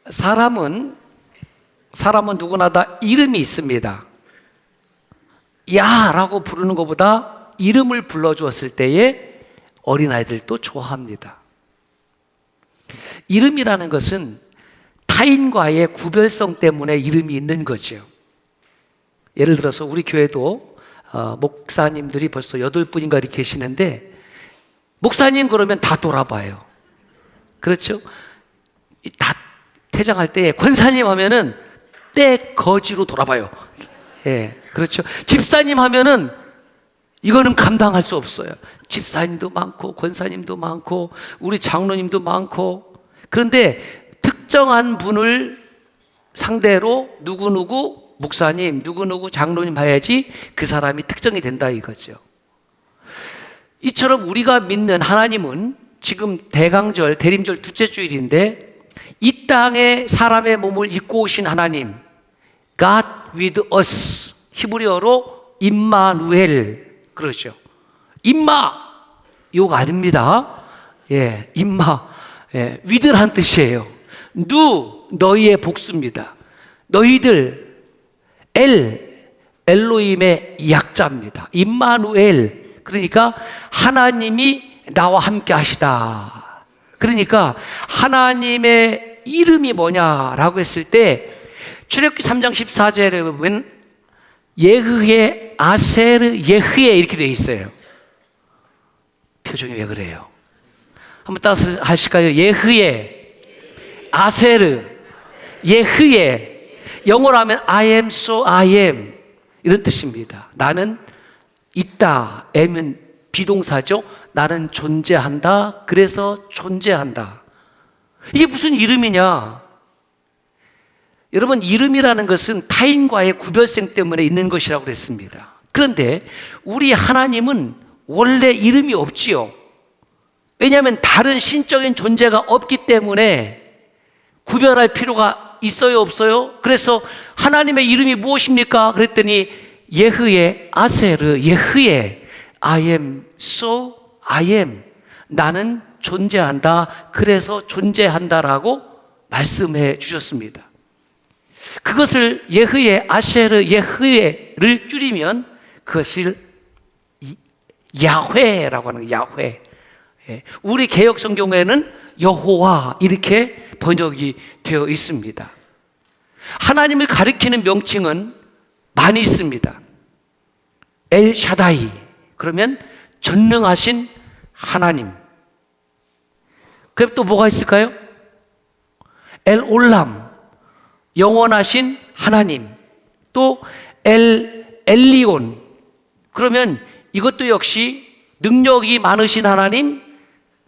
사람은 누구나 다 이름이 있습니다. 야 라고 부르는 것보다 이름을 불러주었을 때에 어린아이들도 좋아합니다. 이름이라는 것은 타인과의 구별성 때문에 이름이 있는 거죠. 예를 들어서 우리 교회도 목사님들이 벌써 8분인가 이렇게 계시는데, 목사님 그러면 다 돌아봐요. 그렇죠? 다 퇴장할 때 권사님 하면은 때 거지로 돌아봐요. 예, 그렇죠. 집사님 하면은 이거는 감당할 수 없어요. 집사님도 많고 권사님도 많고 우리 장로님도 많고, 그런데 특정한 분을 상대로 누구누구 목사님, 누구누구 장로님 해야지 그 사람이 특정이 된다 이거죠. 이처럼 우리가 믿는 하나님은 지금 대강절, 대림절 둘째 주일인데 이 땅에 사람의 몸을 입고 오신 하나님, God with us, 히브리어로 임마누엘 그러죠. 임마 요거 아닙니다. 예, 임마. 예, with란 뜻이에요. 너희의 복수입니다. 너희들 엘로힘의 약자입니다. 임마누엘, 그러니까 하나님이 나와 함께 하시다. 그러니까 하나님의 이름이 뭐냐라고 했을 때 출애굽기 3장 14절에 보면 예흐에 아세르 예흐에 이렇게 되어 있어요. 표정이 왜 그래요? 한번 따라서 하실까요? 예흐에 아세르 예흐에, 영어로 하면 I am so I am 이런 뜻입니다. 나는 있다. am은 비동사죠. 나는 존재한다. 그래서 존재한다. 이게 무슨 이름이냐? 여러분, 이름이라는 것은 타인과의 구별성 때문에 있는 것이라고 그랬습니다. 그런데 우리 하나님은 원래 이름이 없지요. 왜냐하면 다른 신적인 존재가 없기 때문에 구별할 필요가 있어요, 없어요? 그래서 하나님의 이름이 무엇입니까? 그랬더니 예흐에 아세르 예흐에 I am so I am, 나는 존재한다. 그래서 존재한다라고 말씀해 주셨습니다. 그것을 예흐에 아세르 예흐에를 줄이면 그것을 야훼라고 하는 거예요. 야훼. 우리 개역 성경에는 여호와 이렇게 번역이 되어 있습니다. 하나님을 가리키는 명칭은 많이 있습니다. 엘샤다이, 그러면 전능하신 하나님. 그럼 또 뭐가 있을까요? 엘올람, 영원하신 하나님. 또 엘리온, 그러면 이것도 역시 능력이 많으신 하나님,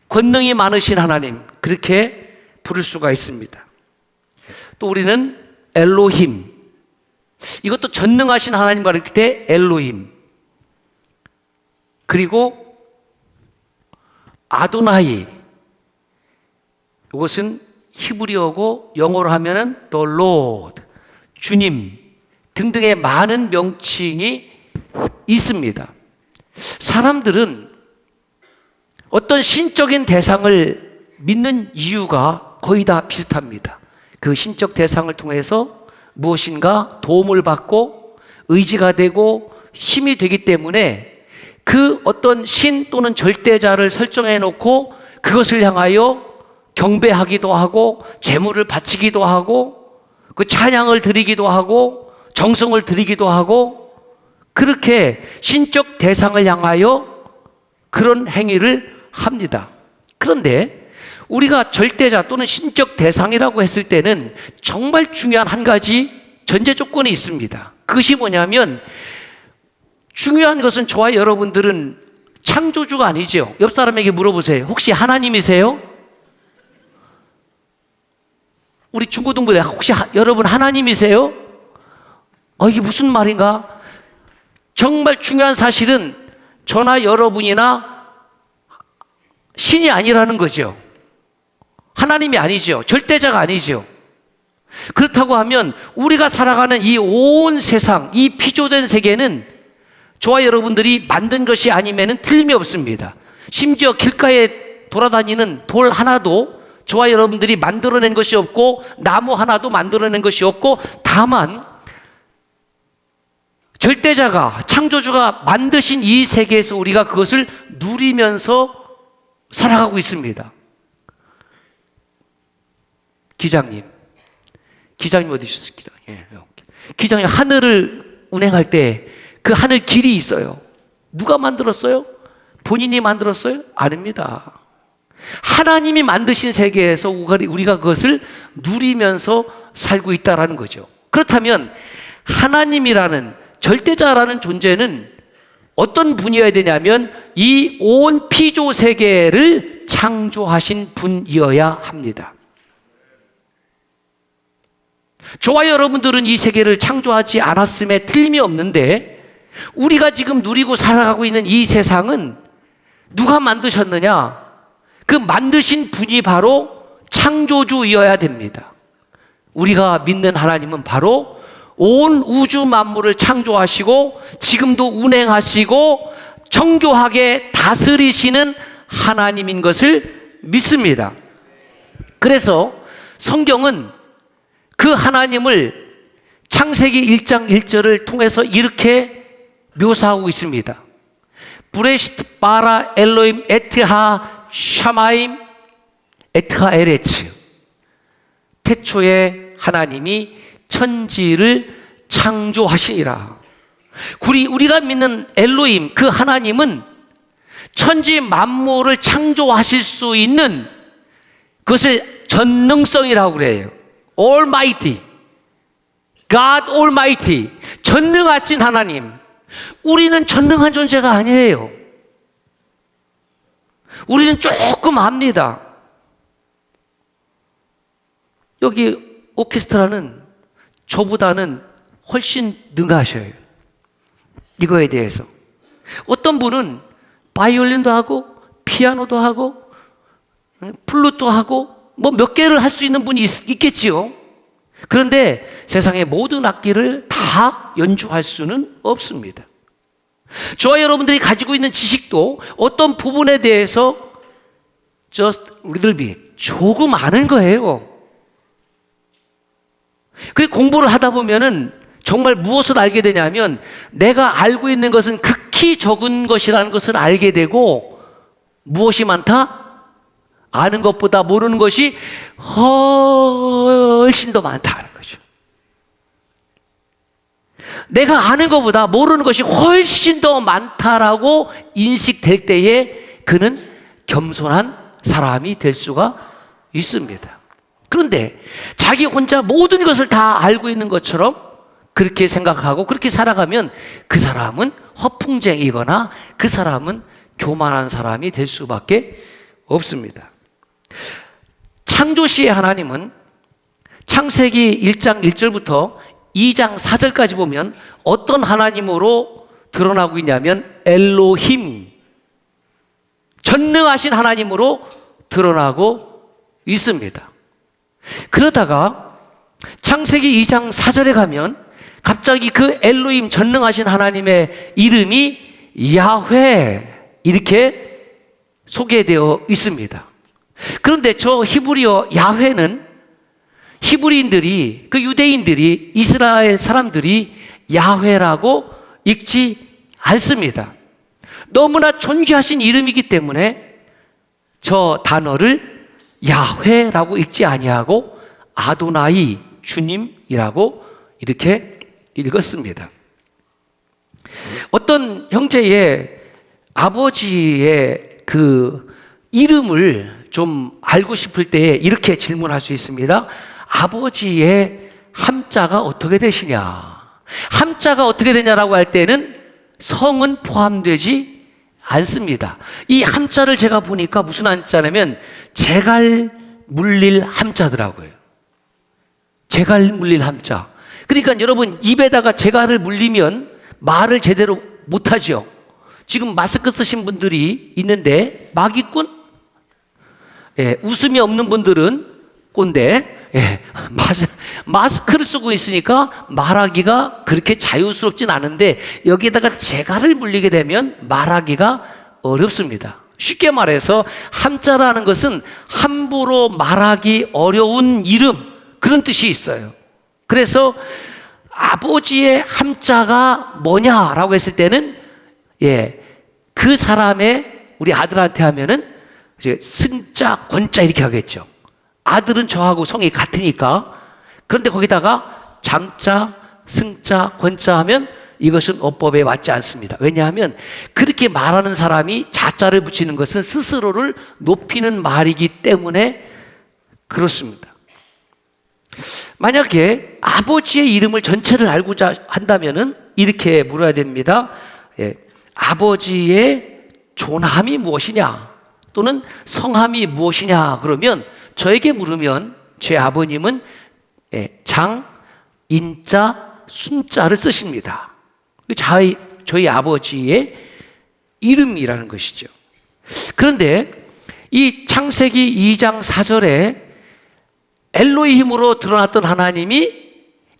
권능이 많으신 하나님, 그렇게 부를 수가 있습니다. 또 우리는 엘로힘, 이것도 전능하신 하나님과 이렇게 돼 엘로힘. 그리고 아도나이, 이것은 히브리어고 영어로 하면은 the Lord, 주님 등등의 많은 명칭이 있습니다. 사람들은 어떤 신적인 대상을 믿는 이유가 거의 다 비슷합니다. 그 신적 대상을 통해서 무엇인가 도움을 받고 의지가 되고 힘이 되기 때문에 그 어떤 신 또는 절대자를 설정해 놓고 그것을 향하여 경배하기도 하고 제물을 바치기도 하고 그 찬양을 드리기도 하고 정성을 드리기도 하고, 그렇게 신적 대상을 향하여 그런 행위를 합니다. 그런데 우리가 절대자 또는 신적 대상이라고 했을 때는 정말 중요한 한 가지 전제 조건이 있습니다. 그것이 뭐냐면, 중요한 것은 저와 여러분들은 창조주가 아니죠. 옆 사람에게 물어보세요. 혹시 하나님이세요? 우리 중고등부들 혹시 여러분 하나님이세요? 이게 무슨 말인가? 정말 중요한 사실은 저나 여러분이나 신이 아니라는 거죠. 하나님이 아니죠. 절대자가 아니죠. 그렇다고 하면 우리가 살아가는 이 온 세상, 이 피조된 세계는 저와 여러분들이 만든 것이 아니면 틀림이 없습니다. 심지어 길가에 돌아다니는 돌 하나도 저와 여러분들이 만들어낸 것이 없고 나무 하나도 만들어낸 것이 없고 다만 절대자가, 창조주가 만드신 이 세계에서 우리가 그것을 누리면서 살아가고 있습니다. 기장님 어디 있었어요? 기장님 하늘을 운행할 때 그 하늘 길이 있어요. 누가 만들었어요? 본인이 만들었어요? 아닙니다. 하나님이 만드신 세계에서 우리가 그것을 누리면서 살고 있다는 거죠. 그렇다면 하나님이라는 절대자라는 존재는 어떤 분이어야 되냐면 이 온 피조 세계를 창조하신 분이어야 합니다. 저와 여러분들은 이 세계를 창조하지 않았음에 틀림이 없는데 우리가 지금 누리고 살아가고 있는 이 세상은 누가 만드셨느냐? 그 만드신 분이 바로 창조주이어야 됩니다. 우리가 믿는 하나님은 바로 온 우주 만물을 창조하시고 지금도 운행하시고 정교하게 다스리시는 하나님인 것을 믿습니다. 그래서 성경은 그 하나님을 창세기 1장 1절을 통해서 이렇게 묘사하고 있습니다. 브레시트 바라 엘로임 에트하 샤마임 에트하 에레츠. 태초에 하나님이 천지를 창조하시니라. 우리가 믿는 엘로임, 그 하나님은 천지 만물을 창조하실 수 있는 그것을 전능성이라고 그래요. Almighty, God Almighty, 전능하신 하나님. 우리는 전능한 존재가 아니에요. 우리는 조금 압니다. 여기 오케스트라는 저보다는 훨씬 능하셔요. 이거에 대해서. 어떤 분은 바이올린도 하고 피아노도 하고 플룻도 하고 뭐 몇 개를 할 수 있는 분이 있겠지요. 그런데 세상의 모든 악기를 다 연주할 수는 없습니다. 저와 여러분들이 가지고 있는 지식도 어떤 부분에 대해서 just little bit, 조금 아는 거예요. 그리고 공부를 하다 보면은 정말 무엇을 알게 되냐면 내가 알고 있는 것은 극히 적은 것이라는 것을 알게 되고 무엇이 많다? 아는 것보다 모르는 것이 훨씬 더 많다는 거죠. 내가 아는 것보다 모르는 것이 훨씬 더 많다라고 인식될 때에 그는 겸손한 사람이 될 수가 있습니다. 그런데 자기 혼자 모든 것을 다 알고 있는 것처럼 그렇게 생각하고 그렇게 살아가면 그 사람은 허풍쟁이거나 그 사람은 교만한 사람이 될 수밖에 없습니다. 창조시의 하나님은 창세기 1장 1절부터 2장 4절까지 보면 어떤 하나님으로 드러나고 있냐면 엘로힘, 전능하신 하나님으로 드러나고 있습니다. 그러다가 창세기 2장 4절에 가면 갑자기 그 엘로힘, 전능하신 하나님의 이름이 야훼 이렇게 소개되어 있습니다. 그런데 저 히브리어 야훼는 히브리인들이, 그 유대인들이, 이스라엘 사람들이 야훼라고 읽지 않습니다. 너무나 존귀하신 이름이기 때문에 저 단어를 야훼라고 읽지 아니하고 아도나이, 주님이라고 이렇게 읽었습니다. 어떤 형제의 아버지의 그 이름을 좀 알고 싶을 때 이렇게 질문할 수 있습니다. 아버지의 함자가 어떻게 되시냐? 함자가 어떻게 되냐라고 할 때는 성은 포함되지 않습니다. 이 함자를 제가 보니까 무슨 함자냐면 재갈 물릴 함자더라고요. 재갈 물릴 함자. 그러니까 여러분 입에다가 재갈을 물리면 말을 제대로 못하죠. 지금 마스크 쓰신 분들이 있는데 마기꾼? 예, 웃음이 없는 분들은 꼰대. 예, 마스크를 쓰고 있으니까 말하기가 그렇게 자유스럽진 않은데 여기에다가 재갈을 물리게 되면 말하기가 어렵습니다. 쉽게 말해서 함자라는 것은 함부로 말하기 어려운 이름, 그런 뜻이 있어요. 그래서 아버지의 함자가 뭐냐라고 했을 때는 그 사람의, 우리 아들한테 하면은 이제 승자, 권자 이렇게 하겠죠. 아들은 저하고 성이 같으니까. 그런데 거기다가 장자, 승자, 권자 하면 이것은 어법에 맞지 않습니다. 왜냐하면 그렇게 말하는 사람이 자자를 붙이는 것은 스스로를 높이는 말이기 때문에 그렇습니다. 만약에 아버지의 이름을 전체를 알고자 한다면은 이렇게 물어야 됩니다. 아버지의 존함이 무엇이냐 또는 성함이 무엇이냐 그러면, 저에게 물으면 제 아버님은 장, 인자, 순자를 쓰십니다. 저희 아버지의 이름이라는 것이죠. 그런데 이 창세기 2장 4절에 엘로힘으로 드러났던 하나님이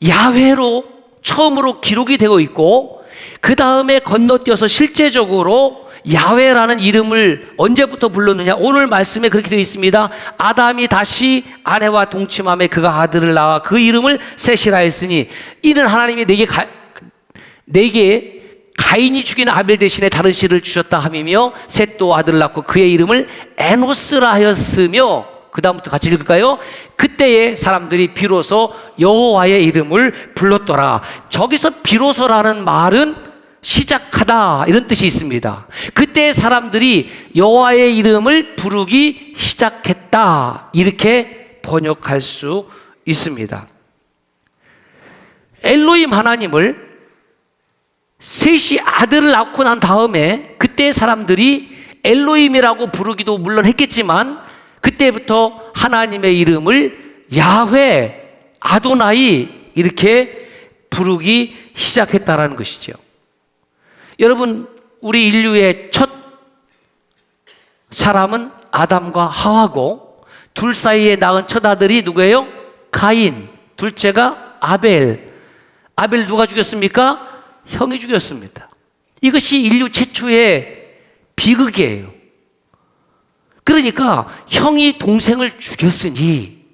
야훼로 처음으로 기록이 되고 있고, 그 다음에 건너뛰어서 실제적으로 야훼라는 이름을 언제부터 불렀느냐, 오늘 말씀에 그렇게 되어 있습니다. 아담이 다시 아내와 동침함에 그가 아들을 낳아 그 이름을 셋이라 했으니 이는 하나님이 내게 가인이 죽인 아벨 대신에 다른 씨를 주셨다 함이며, 셋도 아들을 낳고 그의 이름을 에노스라 하였으며, 그 다음부터 같이 읽을까요? 그때에 사람들이 비로소 여호와의 이름을 불렀더라. 저기서 비로소라는 말은 시작하다 이런 뜻이 있습니다. 그때 사람들이 여호와의 이름을 부르기 시작했다, 이렇게 번역할 수 있습니다. 엘로힘 하나님을 셋이 아들을 낳고 난 다음에 그때 사람들이 엘로힘이라고 부르기도 물론 했겠지만, 그때부터 하나님의 이름을 야훼, 아도나이 이렇게 부르기 시작했다라는 것이죠. 여러분, 우리 인류의 첫 사람은 아담과 하와고, 둘 사이에 낳은 첫 아들이 누구예요? 가인. 둘째가 아벨. 아벨 누가 죽였습니까? 형이 죽였습니다. 이것이 인류 최초의 비극이에요. 그러니까 형이 동생을 죽였으니,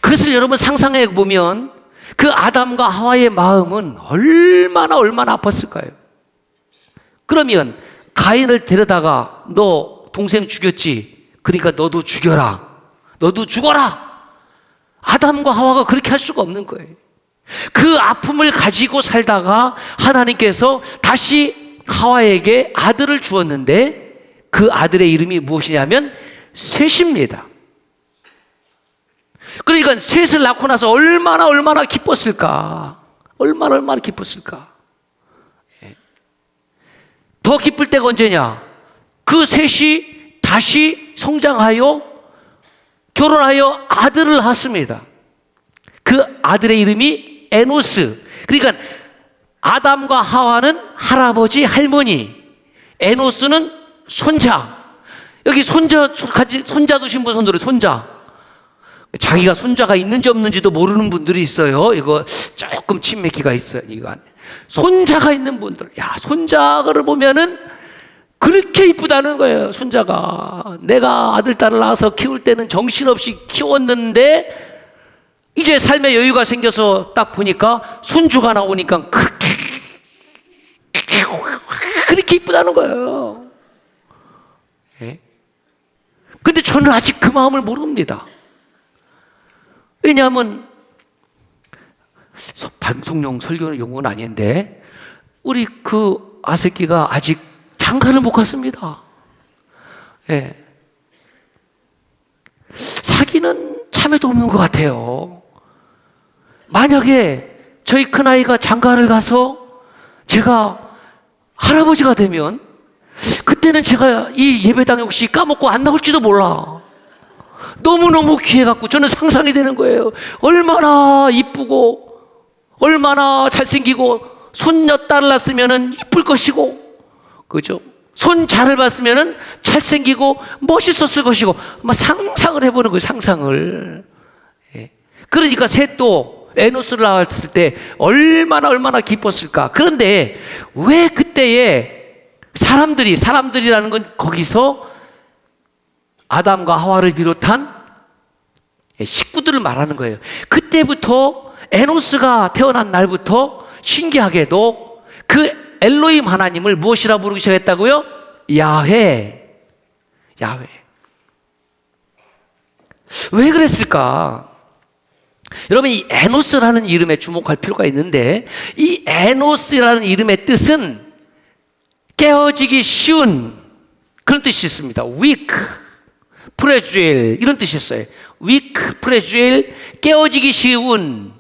그것을 여러분 상상해 보면 그 아담과 하와의 마음은 얼마나 아팠을까요? 그러면 가인을 데려다가 너 동생 죽였지? 그러니까 너도 죽여라. 너도 죽어라. 아담과 하와가 그렇게 할 수가 없는 거예요. 그 아픔을 가지고 살다가 하나님께서 다시 하와에게 아들을 주었는데, 그 아들의 이름이 무엇이냐면 셋입니다. 그러니까 셋을 낳고 나서 얼마나 기뻤을까. 얼마나 기뻤을까. 더 기쁠 때가 언제냐? 그 셋이 다시 성장하여 결혼하여 아들을 낳았습니다. 그 아들의 이름이 에노스. 그러니까 아담과 하와는 할아버지, 할머니, 에노스는 손자. 여기 손자 두신 분 손들어. 손자. 자기가 손자가 있는지 없는지도 모르는 분들이 있어요. 이거 조금 치매기가 있어요. 이거 손자가 있는 분들, 야, 손자를 보면은 그렇게 이쁘다는 거예요. 손자가. 내가 아들 딸을 낳아서 키울 때는 정신없이 키웠는데 이제 삶의 여유가 생겨서 딱 보니까 손주가 나오니까 그렇게 이쁘다는 거예요. 근데 저는 아직 그 마음을 모릅니다. 왜냐하면 방송용 설교 용어는 아닌데, 우리 그 아새끼가 아직 장가를 못 갔습니다. 사귀는 참에도 없는 것 같아요. 만약에 저희 큰아이가 장가를 가서 제가 할아버지가 되면, 그때는 제가 이 예배당에 혹시 까먹고 안 나올지도 몰라. 너무너무 귀해갖고 저는 상상이 되는 거예요. 얼마나 이쁘고 얼마나 잘생기고, 손녀딸을 낳았으면 이쁠 것이고, 그죠? 손자를 봤으면 잘생기고 멋있었을 것이고, 막 상상을 해보는 거예요. 상상을. 그러니까 셋도 에노스를 낳았을 때 얼마나 기뻤을까. 그런데 왜 그때에 사람들이라는 건 거기서 아담과 하와를 비롯한 식구들을 말하는 거예요. 그때부터 에노스가 태어난 날부터 신기하게도 그 엘로힘 하나님을 무엇이라 부르기 시작했다고요? 야훼. 야훼. 왜 그랬을까? 여러분, 이 에노스라는 이름에 주목할 필요가 있는데, 이 에노스라는 이름의 뜻은 깨어지기 쉬운 그런 뜻이 있습니다. weak, fragile 이런 뜻이 있어요. weak, fragile, 깨어지기 쉬운.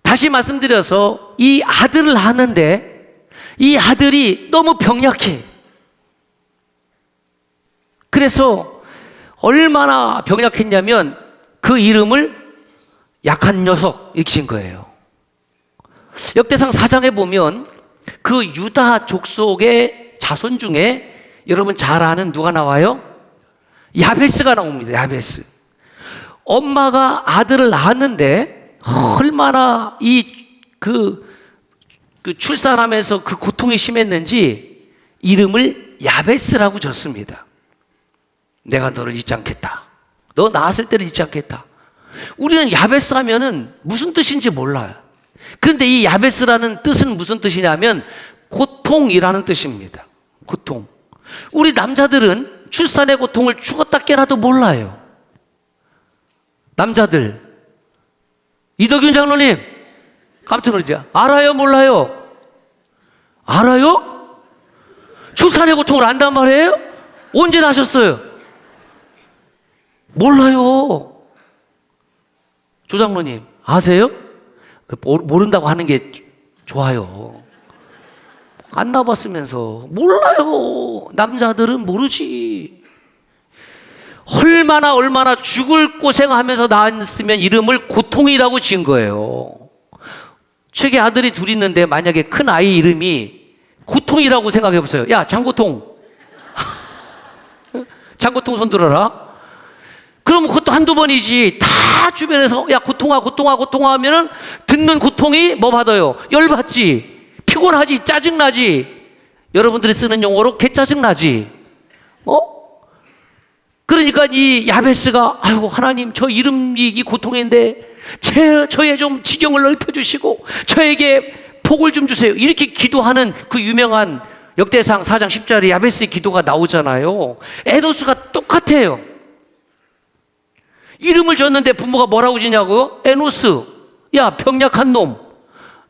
다시 말씀드려서 이 아들을 하는데 이 아들이 너무 병약해. 그래서 얼마나 병약했냐면 그 이름을 약한 녀석 이렇게 진 거예요. 역대상 4장에 보면 그 유다 족속의 자손 중에 여러분 잘 아는 누가 나와요? 야베스가 나옵니다. 야베스. 엄마가 아들을 낳았는데 얼마나 그 출산하면서 그 고통이 심했는지 이름을 야베스라고 졌습니다. 내가 너를 잊지 않겠다. 너 낳았을 때를 잊지 않겠다. 우리는 야베스 하면은 무슨 뜻인지 몰라요. 그런데 이 야베스라는 뜻은 무슨 뜻이냐면 고통이라는 뜻입니다. 고통. 우리 남자들은 출산의 고통을 죽었다 깨나도 몰라요. 남자들. 이덕윤 장로님, 깜짝 놀라죠? 알아요, 몰라요? 알아요? 출산의 고통을 안단 말이에요? 언제 나셨어요? 몰라요. 조장로님, 아세요? 모른다고 하는 게 좋아요. 안 나봤으면서. 몰라요. 남자들은 모르지. 얼마나 죽을 고생하면서 낳았으면 이름을 고통이라고 지은 거예요. 책에 아들이 둘 있는데 만약에 큰 아이 이름이 고통이라고 생각해 보세요. 야, 장고통. 장고통 손 들어라. 그럼 그것도 한두 번이지. 다 주변에서 야, 고통아 하면은 듣는 고통이 뭐 받아요? 열받지, 피곤하지, 짜증나지. 여러분들이 쓰는 용어로 개짜증나지. 그러니까 이 야베스가 아이고 하나님, 저 이름이 이 고통인데 저의 좀 지경을 넓혀주시고 저에게 복을 좀 주세요. 이렇게 기도하는 그 유명한 역대상 4장 10절에 야베스의 기도가 나오잖아요. 에노스가 똑같아요. 이름을 줬는데 부모가 뭐라고 지냐고요? 에노스. 야, 병약한 놈.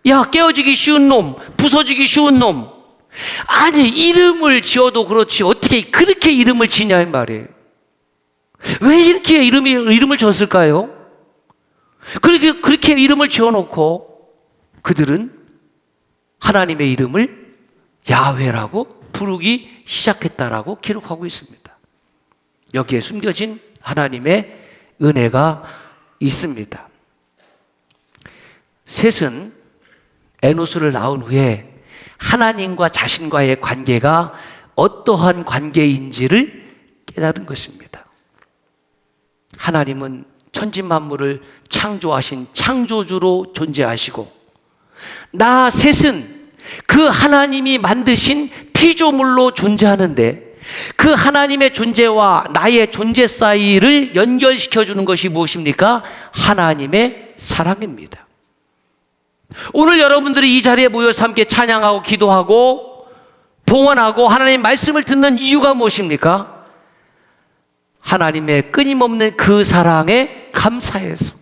야, 깨어지기 쉬운 놈. 부서지기 쉬운 놈. 아니, 이름을 지어도 그렇지 어떻게 그렇게 이름을 지냐 이 말이에요. 왜 이렇게 이름을 줬을까요? 그렇게 이름을 지어놓고 그들은 하나님의 이름을 야훼라고 부르기 시작했다라고 기록하고 있습니다. 여기에 숨겨진 하나님의 은혜가 있습니다. 셋은 에노스를 낳은 후에 하나님과 자신과의 관계가 어떠한 관계인지를 깨달은 것입니다. 하나님은 천지만물을 창조하신 창조주로 존재하시고 나 셋은 그 하나님이 만드신 피조물로 존재하는데 그 하나님의 존재와 나의 존재 사이를 연결시켜주는 것이 무엇입니까? 하나님의 사랑입니다. 오늘 여러분들이 이 자리에 모여서 함께 찬양하고 기도하고 봉헌하고 하나님의 말씀을 듣는 이유가 무엇입니까? 하나님의 끊임없는 그 사랑에 감사해서.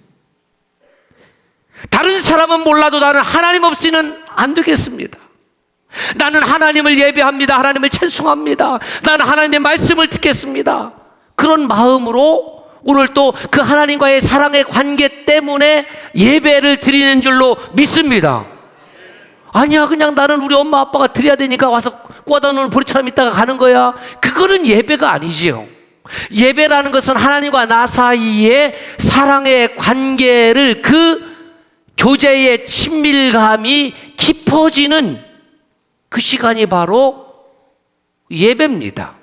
다른 사람은 몰라도 나는 하나님 없이는 안 되겠습니다. 나는 하나님을 예배합니다. 하나님을 찬송합니다. 나는 하나님의 말씀을 듣겠습니다. 그런 마음으로 오늘 또 그 하나님과의 사랑의 관계 때문에 예배를 드리는 줄로 믿습니다. 아니야, 그냥 나는 우리 엄마 아빠가 드려야 되니까 와서 꽂아 놓은 보리처럼 있다가 가는 거야. 그거는 예배가 아니지요. 예배라는 것은 하나님과 나 사이의 사랑의 관계를 그 교제의 친밀감이 깊어지는 그 시간이 바로 예배입니다.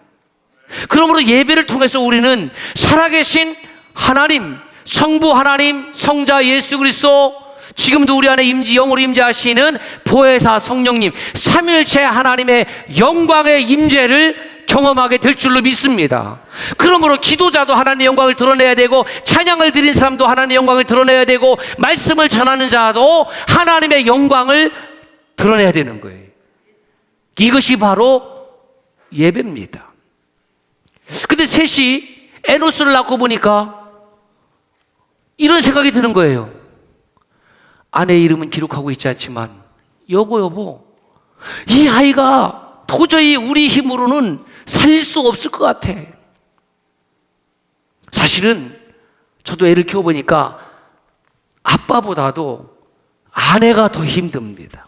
그러므로 예배를 통해서 우리는 살아계신 하나님, 성부 하나님, 성자 예수 그리스도, 지금도 우리 안에 영으로 임재하시는 보혜사 성령님, 삼위일체 하나님의 영광의 임재를 경험하게 될 줄로 믿습니다. 그러므로 기도자도 하나님의 영광을 드러내야 되고, 찬양을 드린 사람도 하나님의 영광을 드러내야 되고, 말씀을 전하는 자도 하나님의 영광을 드러내야 되는 거예요. 이것이 바로 예배입니다. 근데 셋이 에노스를 낳고 보니까 이런 생각이 드는 거예요. 아내의 이름은 기록하고 있지 않지만, 여보, 이 아이가 도저히 우리 힘으로는 살릴 수 없을 것 같아. 사실은 저도 애를 키워보니까 아빠보다도 아내가 더 힘듭니다.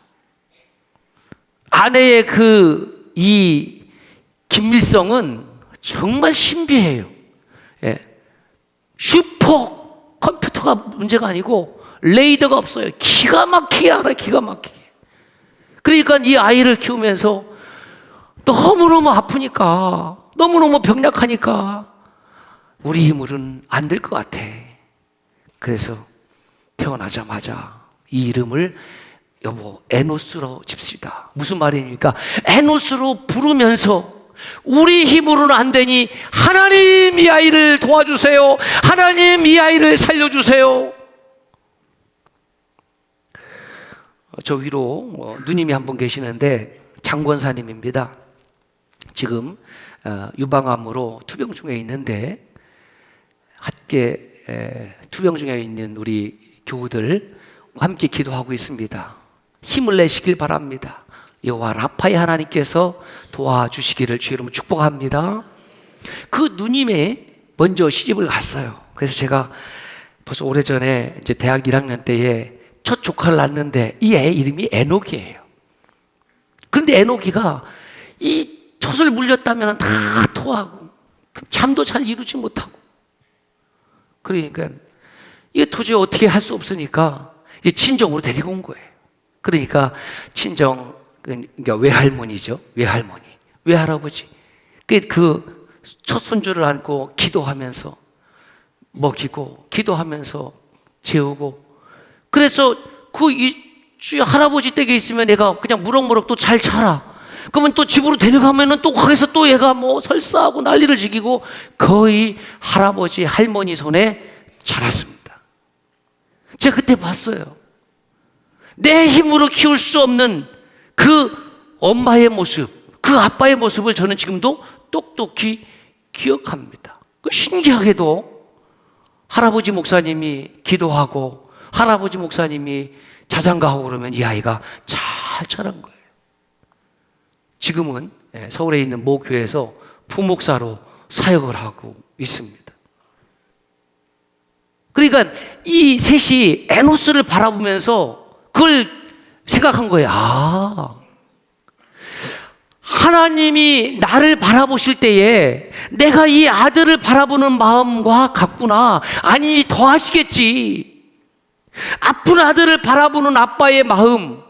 아내의 이 긴밀성은 정말 신비해요. 예. 슈퍼 컴퓨터가 문제가 아니고 레이더가 없어요. 기가 막히게 알아요. 기가 막히게. 그러니까 이 아이를 키우면서 너무너무 아프니까, 너무너무 병약하니까 우리 힘으로는 안 될 것 같아. 그래서 태어나자마자 이 이름을 여보 에노스로 짓습시다. 무슨 말입니까? 에노스로 부르면서 우리 힘으로는 안 되니 하나님 이 아이를 도와주세요. 하나님 이 아이를 살려주세요. 저 위로 누님이 한 분 계시는데 장권사님입니다. 지금 유방암으로 투병 중에 있는데, 함께 투병 중에 있는 우리 교우들 함께 기도하고 있습니다. 힘을 내시길 바랍니다. 여호와 라파의 하나님께서 도와주시기를 주의 이름으로 축복합니다. 그 누님이 먼저 시집을 갔어요. 그래서 제가 벌써 오래전에 이제 대학 1학년 때에 첫 조카를 낳았는데 이 애 이름이 에녹이에요. 그런데 에녹이가 이 젖을 물렸다면 다 토하고 잠도 잘 이루지 못하고, 그러니까 이게 도저히 어떻게 할 수 없으니까 이제 친정으로 데리고 온 거예요. 그러니까 친정, 그러니까 외할머니죠. 외할아버지. 그 첫 손주를 안고 기도하면서 먹이고, 기도하면서 재우고, 그래서 할아버지 댁에 있으면 애가 그냥 무럭무럭 또 잘 자라. 그러면 또 집으로 데려가면은 또 거기서 또 얘가 뭐 설사하고 난리를 지기고 거의 할아버지, 할머니 손에 자랐습니다. 제가 그때 봤어요. 내 힘으로 키울 수 없는 그 엄마의 모습, 그 아빠의 모습을 저는 지금도 똑똑히 기억합니다. 신기하게도 할아버지 목사님이 기도하고 할아버지 목사님이 자장가하고 그러면 이 아이가 잘 자란 거예요. 지금은 서울에 있는 모 교회에서 부목사로 사역을 하고 있습니다. 그러니까 이 셋이 에노스를 바라보면서 그걸 생각한 거예요. 하나님이 나를 바라보실 때에 내가 이 아들을 바라보는 마음과 같구나. 아니, 더 하시겠지. 아픈 아들을 바라보는 아빠의 마음,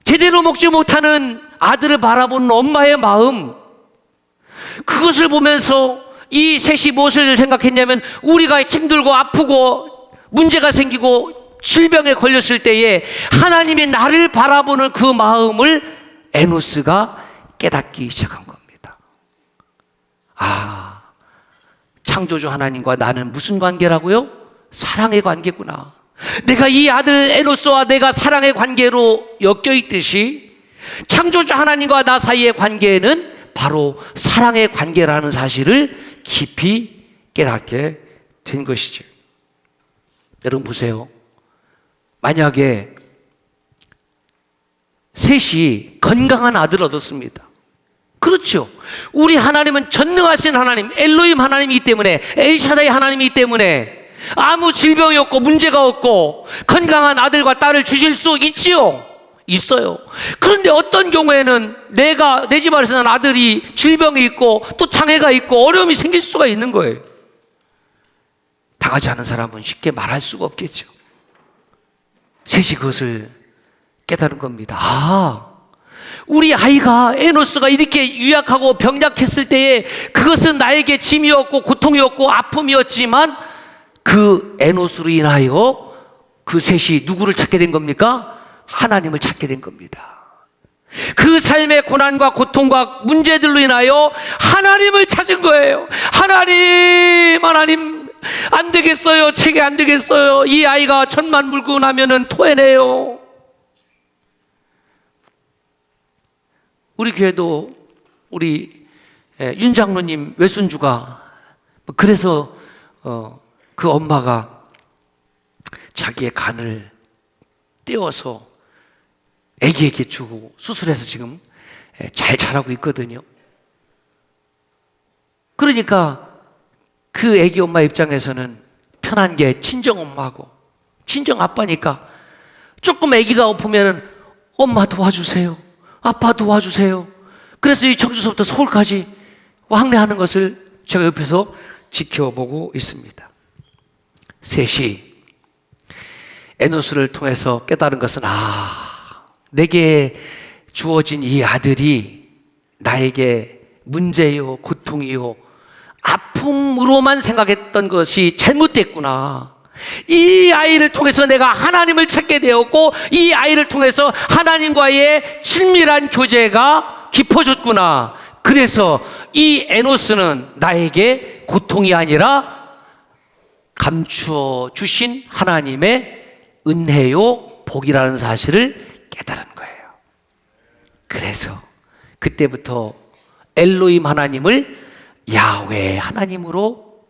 제대로 먹지 못하는 아들을 바라보는 엄마의 마음, 그것을 보면서 이 셋이 무엇을 생각했냐면, 우리가 힘들고 아프고 문제가 생기고 질병에 걸렸을 때에 하나님이 나를 바라보는 그 마음을 에노스가 깨닫기 시작한 겁니다. 창조주 하나님과 나는 무슨 관계라고요? 사랑의 관계구나. 내가 이 아들 에노스와 내가 사랑의 관계로 엮여 있듯이 창조주 하나님과 나 사이의 관계는 바로 사랑의 관계라는 사실을 깊이 깨닫게 된 것이죠. 여러분 보세요. 만약에 셋이 건강한 아들을 얻었습니다. 그렇죠. 우리 하나님은 전능하신 하나님, 엘로힘 하나님이기 때문에, 엘샤다이 하나님이기 때문에 아무 질병이 없고 문제가 없고 건강한 아들과 딸을 주실 수 있지요. 있어요. 그런데 어떤 경우에는 내 집안에서 난 아들이 질병이 있고 또 장애가 있고 어려움이 생길 수가 있는 거예요. 당하지 않은 사람은 쉽게 말할 수가 없겠죠. 셋이 그것을 깨달은 겁니다. 우리 아이가 에노스가 이렇게 유약하고 병약했을 때에 그것은 나에게 짐이었고 고통이었고 아픔이었지만 그 에노스로 인하여 그 셋이 누구를 찾게 된 겁니까? 하나님을 찾게 된 겁니다. 그 삶의 고난과 고통과 문제들로 인하여 하나님을 찾은 거예요. 하나님, 안 되겠어요. 책이 안 되겠어요. 이 아이가 천만 물고 나면은 토해내요. 우리 교회도 우리 윤 장로님 외손주가 그래서 그 엄마가 자기의 간을 떼어서 아기에게 주고 수술해서 지금 잘 자라고 있거든요. 그러니까 그 아기 엄마 입장에서는 편한 게 친정 엄마고 친정 아빠니까 조금 아기가 아프면은 엄마 도와주세요, 아빠 도와주세요. 그래서 이 청주서부터 서울까지 왕래하는 것을 제가 옆에서 지켜보고 있습니다. 셋이 에노스를 통해서 깨달은 것은 내게 주어진 이 아들이 나에게 문제요, 고통이요, 아픔으로만 생각했던 것이 잘못됐구나. 이 아이를 통해서 내가 하나님을 찾게 되었고 이 아이를 통해서 하나님과의 친밀한 교제가 깊어졌구나. 그래서 이 에노스는 나에게 고통이 아니라 감추어 주신 하나님의 은혜요, 복이라는 사실을 깨달은 거예요. 그래서 그때부터 엘로힘 하나님을 야훼 하나님으로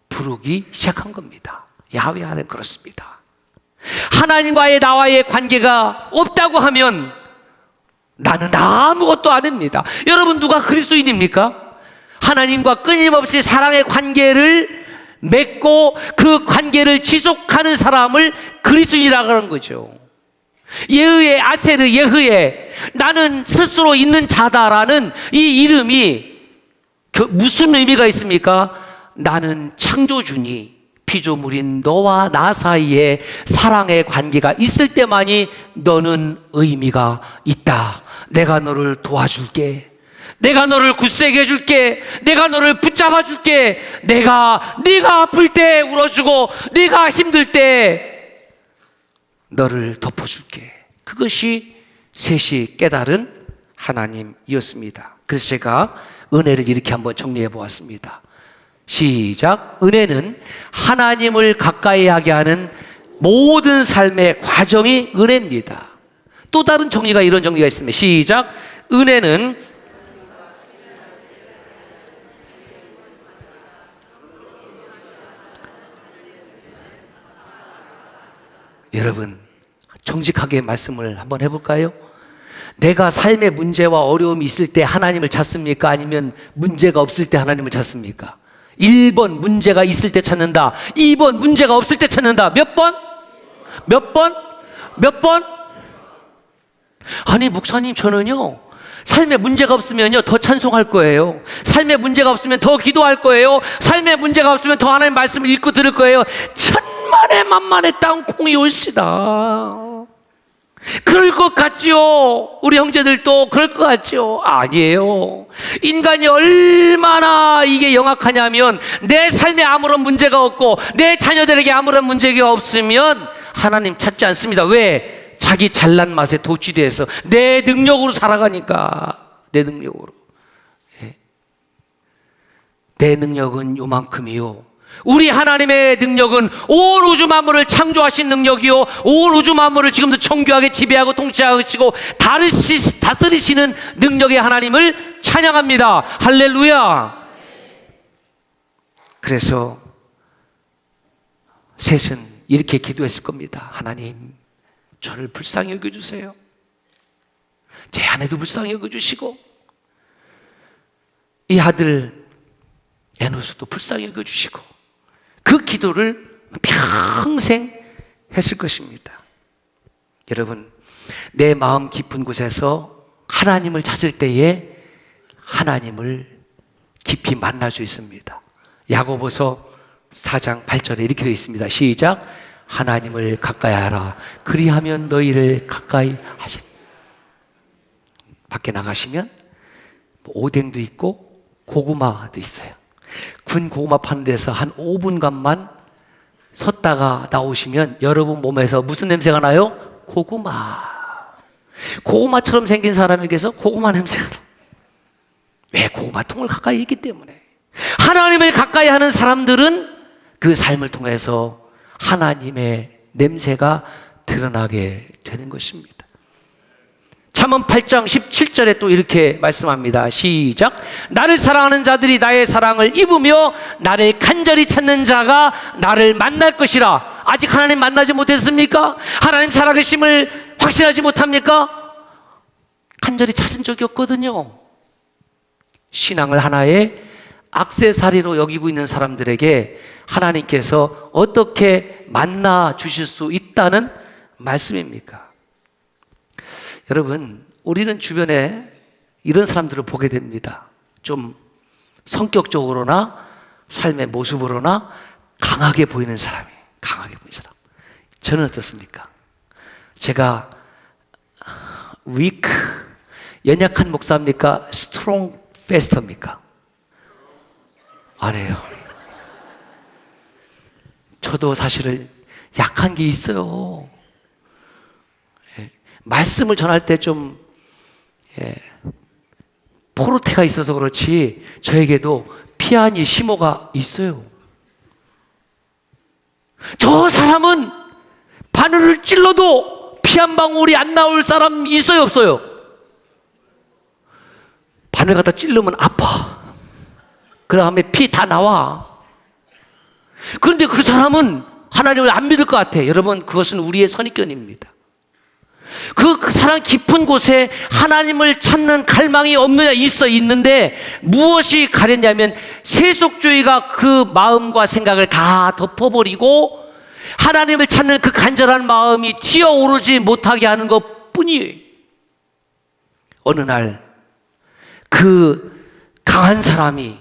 부르기 시작한 겁니다. 야훼 하나님 그렇습니다. 하나님과의 나와의 관계가 없다고 하면 나는 아무것도 아닙니다. 여러분, 누가 그리스도인입니까? 하나님과 끊임없이 사랑의 관계를 맺고 그 관계를 지속하는 사람을 그리스도인이라고 하는 거죠. 예흐의 아세르 예흐의 나는 스스로 있는 자다라는 이 이름이 무슨 의미가 있습니까? 나는 창조주니 피조물인 너와 나 사이에 사랑의 관계가 있을 때만이 너는 의미가 있다. 내가 너를 도와줄게. 내가 너를 굳세게 해줄게. 내가 너를 붙잡아 줄게. 네가 아플 때 울어주고 네가 힘들 때 너를 덮어줄게. 그것이 셋이 깨달은 하나님이었습니다. 그래서 제가 은혜를 이렇게 한번 정리해 보았습니다. 시작. 은혜는 하나님을 가까이 하게 하는 모든 삶의 과정이 은혜입니다. 또 다른 정리가 이런 정리가 있습니다. 시작. 은혜는 여러분, 정직하게 말씀을 한번 해볼까요? 내가 삶의 문제와 어려움이 있을 때 하나님을 찾습니까? 아니면 문제가 없을 때 하나님을 찾습니까? 1번 문제가 있을 때 찾는다. 2번 문제가 없을 때 찾는다. 몇 번? 몇 번? 몇 번? 아니 목사님, 저는요 삶에 문제가 없으면요 더 찬송할 거예요. 삶에 문제가 없으면 더 기도할 거예요. 삶에 문제가 없으면 더 하나님 말씀을 읽고 들을 거예요. 천만에 만만에 땅콩이 올시다. 그럴 것 같지요? 우리 형제들도 그럴 것 같지요? 아니에요. 인간이 얼마나 이게 영악하냐면 내 삶에 아무런 문제가 없고 내 자녀들에게 아무런 문제가 없으면 하나님 찾지 않습니다. 왜? 자기 잘난 맛에 도취돼서 내 능력으로 살아가니까. 내 능력으로. 내 능력은 요만큼이요. 우리 하나님의 능력은 온 우주 만물을 창조하신 능력이요, 온 우주 만물을 지금도 정교하게 지배하고 통치하시고 다스리시는 능력의 하나님을 찬양합니다. 할렐루야. 그래서 셋은 이렇게 기도했을 겁니다. 하나님, 저를 불쌍히 여겨주세요. 제 아내도 불쌍히 여겨주시고 이 아들 에노스도 불쌍히 여겨주시고 그 기도를 평생 했을 것입니다. 여러분, 내 마음 깊은 곳에서 하나님을 찾을 때에 하나님을 깊이 만날 수 있습니다. 야고보서 4장 8절에 이렇게 되어 있습니다. 시작. 하나님을 가까이 하라. 그리하면 너희를 가까이 하신. 밖에 나가시면 오뎅도 있고 고구마도 있어요. 군 고구마 파는 데서 한 5분간만 섰다가 나오시면 여러분 몸에서 무슨 냄새가 나요? 고구마. 고구마처럼 생긴 사람에게서 고구마 냄새가 나. 왜? 고구마통을 가까이 있기 때문에. 하나님을 가까이 하는 사람들은 그 삶을 통해서 하나님의 냄새가 드러나게 되는 것입니다. 잠언 8장 17절에 또 이렇게 말씀합니다. 시작. 나를 사랑하는 자들이 나의 사랑을 입으며 나를 간절히 찾는 자가 나를 만날 것이라. 아직 하나님 만나지 못했습니까? 하나님 살아계심을 확신하지 못합니까? 간절히 찾은 적이 없거든요. 신앙을 하나의 액세서리로 여기고 있는 사람들에게 하나님께서 어떻게 만나 주실 수 있다는 말씀입니까? 여러분, 우리는 주변에 이런 사람들을 보게 됩니다. 좀 성격적으로나 삶의 모습으로나 강하게 보이는 사람이, 강하게 보이는 사람. 저는 어떻습니까? 제가 weak, 연약한 목사입니까? strong pastor입니까? 아니에요. 저도 사실은 약한 게 있어요. 말씀을 전할 때 좀 포르테가 있어서 그렇지 저에게도 피아니 심호가 있어요. 저 사람은 바늘을 찔러도 피 한 방울이 안 나올 사람 있어요, 없어요? 바늘 갖다 찔르면 아파. 그 다음에 피 다 나와. 그런데 그 사람은 하나님을 안 믿을 것 같아. 여러분, 그것은 우리의 선입견입니다. 그 사람 깊은 곳에 하나님을 찾는 갈망이 없느냐? 있는데 무엇이 가렸냐면 세속주의가 그 마음과 생각을 다 덮어버리고 하나님을 찾는 그 간절한 마음이 튀어오르지 못하게 하는 것 뿐이에요. 어느 날 그 강한 사람이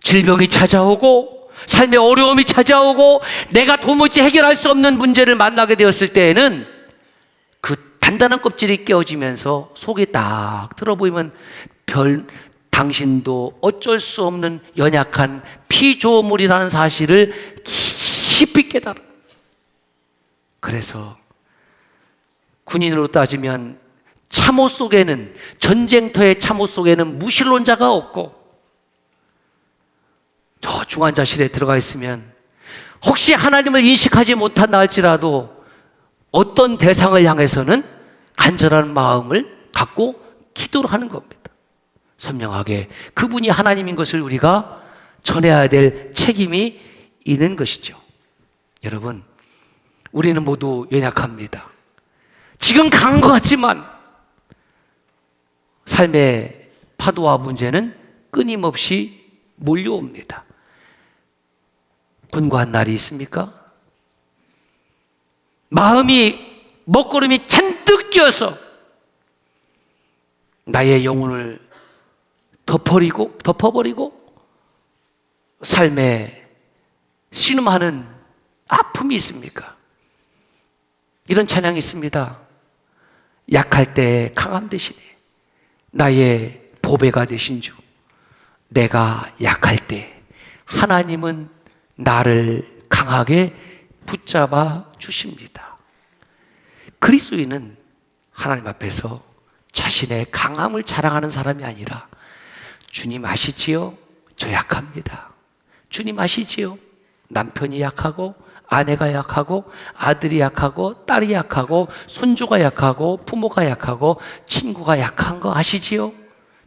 질병이 찾아오고 삶의 어려움이 찾아오고 내가 도무지 해결할 수 없는 문제를 만나게 되었을 때에는 그 단단한 껍질이 깨어지면서 속이 딱 들어 보이면 당신도 어쩔 수 없는 연약한 피조물이라는 사실을 깊이 깨달아. 그래서 군인으로 따지면 참호 속에는, 전쟁터의 참호 속에는 무신론자가 없고 저 중환자실에 들어가 있으면 혹시 하나님을 인식하지 못한다 할지라도 어떤 대상을 향해서는 간절한 마음을 갖고 기도를 하는 겁니다. 선명하게 그분이 하나님인 것을 우리가 전해야 될 책임이 있는 것이죠. 여러분, 우리는 모두 연약합니다. 지금 강한 것 같지만 삶의 파도와 문제는 끊임없이 몰려옵니다. 분고한 날이 있습니까? 마음이 먹구름이 잔뜩 끼어서 나의 영혼을 덮어버리고 삶에 신음하는 아픔이 있습니까? 이런 찬양이 있습니다. 약할 때 강함 대신에 나의 보배가 되신 주, 내가 약할 때 하나님은 나를 강하게 붙잡아 주십니다. 그리스도인은 하나님 앞에서 자신의 강함을 자랑하는 사람이 아니라 주님 아시지요? 저 약합니다. 주님 아시지요? 남편이 약하고 아내가 약하고 아들이 약하고 딸이 약하고 손주가 약하고 부모가 약하고 친구가 약한 거 아시지요?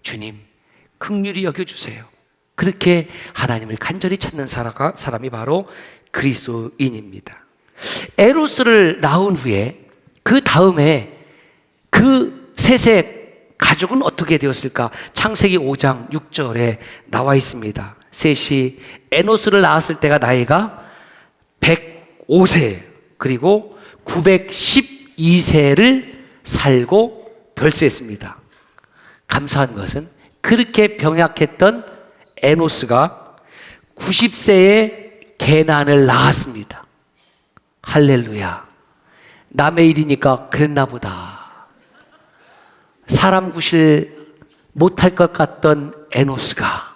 주님 긍휼히 여겨주세요. 그렇게 하나님을 간절히 찾는 사람이 바로 그리스도인입니다. 에로스를 낳은 후에 그 다음에 그 셋의 가족은 어떻게 되었을까? 창세기 5장 6절에 나와 있습니다. 셋이 에노스를 낳았을 때가 나이가 105세 그리고 912세를 살고 별세했습니다. 감사한 것은 그렇게 병약했던 에노스가 90세에 게난을 낳았습니다. 할렐루야. 남의 일이니까 그랬나 보다. 사람 구실 못할 것 같던 에노스가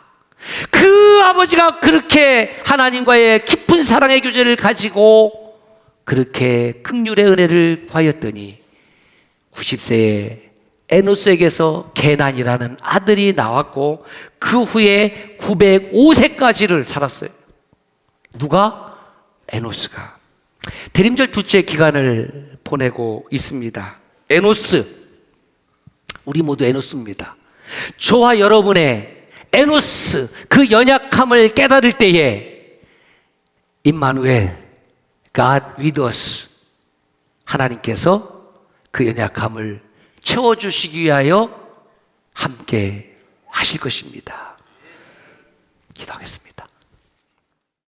그 아버지가 그렇게 하나님과의 깊은 사랑의 교제를 가지고 그렇게 긍휼의 은혜를 구하였더니 90세에 에노스에게서 게난이라는 아들이 나왔고 그 후에 905세까지를 살았어요. 누가? 에노스가. 대림절 둘째 기간을 보내고 있습니다. 에노스, 우리 모두 에노스입니다. 저와 여러분의 에노스, 그 연약함을 깨달을 때에 임마누엘, God with us, 하나님께서 그 연약함을 채워주시기 위하여 함께 하실 것입니다. 기도하겠습니다.